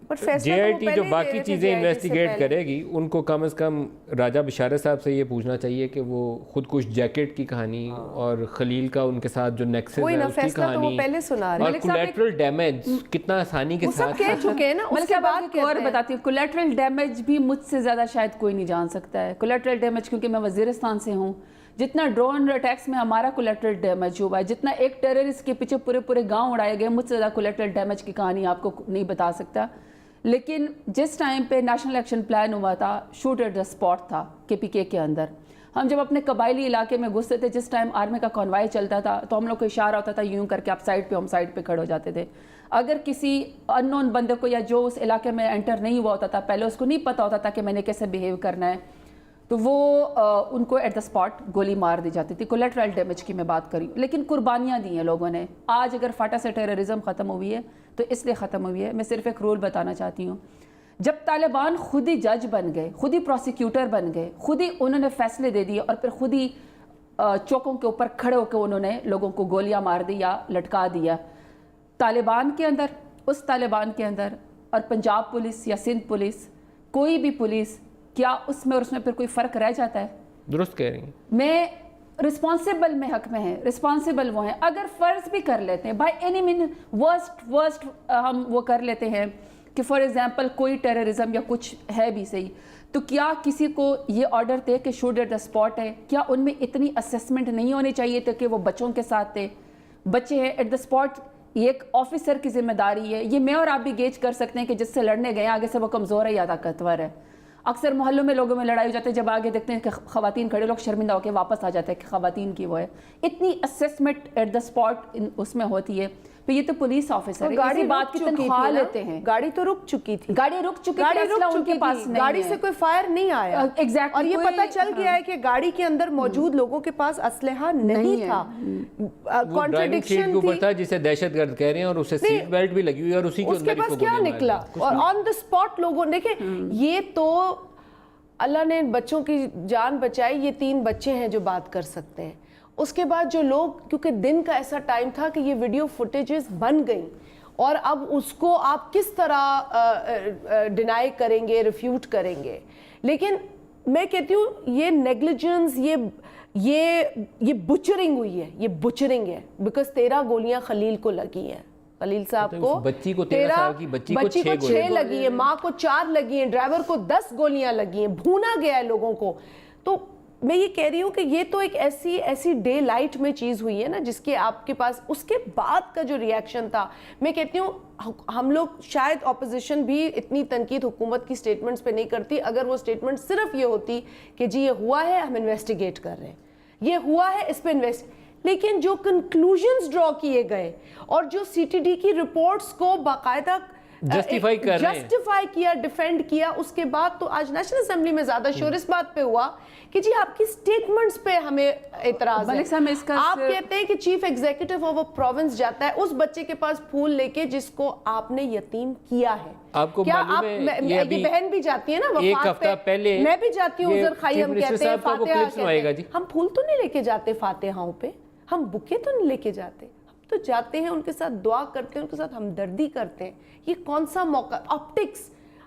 JIT जो बाकी चीज़ें इन्वेस्टिगेट करेगी उनको कम से कम राजा बिशारत साहब से ये पूछना चाहिए कि वो खुद कुछ जैकेट की कहानी और खलील का उनके साथ जो नेक्सस है उसकी कहानी तो पहले सुना रहे और कोलैटरल डैमेज कितना आसानी के साथ कह चुके हैं ना। उसके बाद और बताती हूँ, कोलैटरल डैमेज भी मुझसे ज़्यादा शायद कोई नहीं जान सकता है। कोलैटरल डैमेज क्योंकि मैं वज़ीरिस्तान से हूँ, जितना ड्रोन अटैक्स में हमारा कोलैटरल डैमेज हुआ है, जितना एक टेररिस्ट के पीछे पूरे पूरे गांव उड़ाए गए, मुझसे ज़्यादा कोलैटरल डैमेज की कहानी आपको नहीं बता सकता। लेकिन जिस टाइम पे नेशनल एक्शन प्लान हुआ था, शूट एट द स्पॉट था KPK के अंदर, हम जब अपने कबायली इलाके में घुसते थे, जिस टाइम आर्मी का कॉन्वाय चलता था, तो हम लोग को इशारा होता था यूं करके आप साइड पे, हम साइड पे खड़े हो जाते थे। अगर किसी अननोन बंदे को या जो उस इलाके में एंटर नहीं हुआ होता था, पहले उसको नहीं पता होता था कि मैंने कैसे बिहेव करना है, तो वो उनको एट द स्पॉट गोली मार दी जाती थी। कोलैटरल डैमेज की मैं बात करी, लेकिन कुर्बानियाँ दी हैं लोगों ने। आज अगर फाटा से टेररिज्म ख़त्म हुई है तो इसलिए ख़त्म हुई है। मैं सिर्फ एक रूल बताना चाहती हूँ, जब तालिबान खुद ही जज बन गए, खुद ही प्रोसिक्यूटर बन गए, खुद ही उन्होंने फैसले दे दिए और फिर खुद ही चौकों के ऊपर खड़े होकर उन्होंने लोगों को गोलियाँ मार दी या लटका दिया, तालिबान के अंदर, उस तालिबान के अंदर और पंजाब पुलिस या सिंध पुलिस, कोई भी पुलिस, क्या उसमें और उसमें फिर कोई फ़र्क रह जाता है? दुरुस्त कह रही हैं। मैं रिस्पॉन्सिबल में हक में है, रिस्पॉन्सिबल वो हैं। अगर फ़र्ज़ भी कर लेते हैं, बाय एनी मीन वर्स्ट हम वो कर लेते हैं कि फॉर एग्जांपल कोई टेररिज्म या कुछ है भी सही, तो क्या किसी को ये ऑर्डर थे कि शूट एट द स्पॉट है, क्या उनमें इतनी असेसमेंट नहीं होनी चाहिए थे कि वो बच्चों के साथ थे? बच्चे हैं एट द स्पॉट, ये एक ऑफिसर की जिम्मेदारी है। ये मैं और आप भी गेज कर सकते हैं कि जिससे लड़ने गए आगे से वो कमज़ोर है या ताकतवर है। अक्सर मोहल्लों में लोगों में लड़ाई हो जाती है, जब आगे देखते हैं कि खवातीन खड़े, लोग शर्मिंदा होकर वापस आ जाते हैं कि खवातीन की वो है। इतनी असेसमेंट एट द स्पॉट उसमें होती है। तो ये तो पुलिस ऑफिसर है, गाड़ी बात की तनख्वाह लेते हैं। गाड़ी तो रुक चुकी थी, गाड़ी रुक चुकी थी, उनके पास नहीं गाड़ी है। से कोई फायर नहीं आया। एग्जैक्टली। और ये पता चल गया है कि गाड़ी के अंदर मौजूद लोगों के पास असलहा नहीं था। कॉन्ट्रडिक्शन थी था, जिसे दहशतगर्द कह रहे हैं, और उसे सीट बेल्ट भी लगी हुई है और उसी के उसके पास क्या निकला। और ऑन द स्पॉट लोगों देखे, ये तो अल्लाह ने बच्चों की जान बचाई। ये 3 बच्चे हैं जो बात कर सकते हैं। उसके बाद जो लोग, क्योंकि दिन का ऐसा टाइम था कि ये वीडियो फुटेजेस बन गई और अब उसको आप किस तरह डिनाई करेंगे, रिफ्यूट करेंगे। लेकिन मैं कहती हूँ ये नेग्लिजेंस, ये बुचरिंग हुई है, ये बुचरिंग है। बिकॉज 13 गोलियां खलील को लगी हैं, खलील साहब को, बच्ची को 13 साल की बच्ची को 6 लगी है, माँ को 4 लगी हैं, ड्राइवर को 10 गोलियां लगी हैं, भूना गया है लोगों को। तो मैं ये कह रही हूँ कि ये तो एक ऐसी डे लाइट में चीज़ हुई है ना, जिसके आपके पास उसके बाद का जो रिएक्शन था, मैं कहती हूँ हम लोग शायद ऑपोजिशन भी इतनी तनकीद हुकूमत की स्टेटमेंट्स पे नहीं करती अगर वो स्टेटमेंट सिर्फ ये होती कि जी ये हुआ है, हम इन्वेस्टिगेट कर रहे हैं, ये हुआ है, इस पर लेकिन जो कंक्लूजन्स ड्रॉ किए गए और जो CTD की रिपोर्ट्स को बाकायदा जस्टिफाई किया, डिफेंड किया, उसके बाद तो आज नेशनल असेंबली में ज्यादा शोर इस बात पे हुआ कि जी आपकी स्टेटमेंट्स पे हमें एतराज है। आप कहते हैं कि chief executive of a province जाता है उस बच्चे के पास फूल लेके जिसको आपने यतीम किया है। आपको क्या आप ये बहन भी जाती है ना एक हफ्ता पहले, मैं भी जाती हूँ उजर खाई, हम कहते हैं फातिहा, हम फूल तो नहीं लेके जाते फातिहाओं पे, हम बुके तो नहीं लेके जाते, तो जाते हैं उनके साथ दुआ करते हैं, उनके साथ हमदर्दी करते हैं। ये कौन सा मौका? ऑप्टिक्स,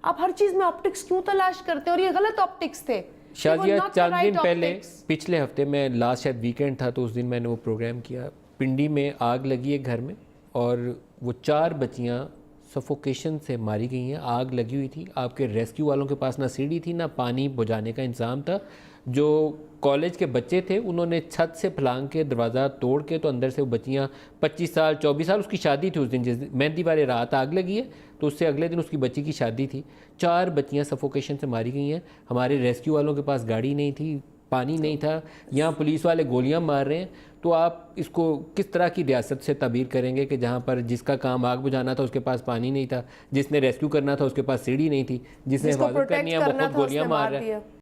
आप हर चीज में ऑप्टिक्स क्यों तलाश करते हैं? और ये गलत ऑप्टिक्स थे। शाजिया 4 दिन पहले, पिछले हफ्ते में, लास्ट शायद वीकेंड था, तो उस दिन मैंने वो प्रोग्राम किया। पिंडी में आग लगी है घर में और वो 4 बच्चियां सफोकेशन से मारी गई हैं। आग लगी हुई थी, आपके रेस्क्यू वालों के पास ना सीढ़ी थी ना पानी बुझाने का इंतज़ाम था। जो कॉलेज के बच्चे थे उन्होंने छत से फलांग के दरवाज़ा तोड़ के, तो अंदर से वो बच्चियाँ 25 साल 24 साल, उसकी शादी थी उस दिन, जिस मेहंदी वाले रात आग लगी है तो उससे अगले दिन उसकी बच्ची की शादी थी। 4 बच्चियाँ सफोकेशन से मारी गई हैं। हमारे रेस्क्यू वालों के पास गाड़ी नहीं थी, पानी नहीं था, यहाँ पुलिस वाले गोलियां मार रहे हैं। तो आप इसको किस तरह की रियासत से ताबीर करेंगे कि जहाँ पर जिसका काम आग बुझाना था उसके पास पानी नहीं था, जिसने रेस्क्यू करना था उसके पास सीढ़ी नहीं थी, जिसने हिफाजत करनी है वो खुद गोलियां मार रहे हैं।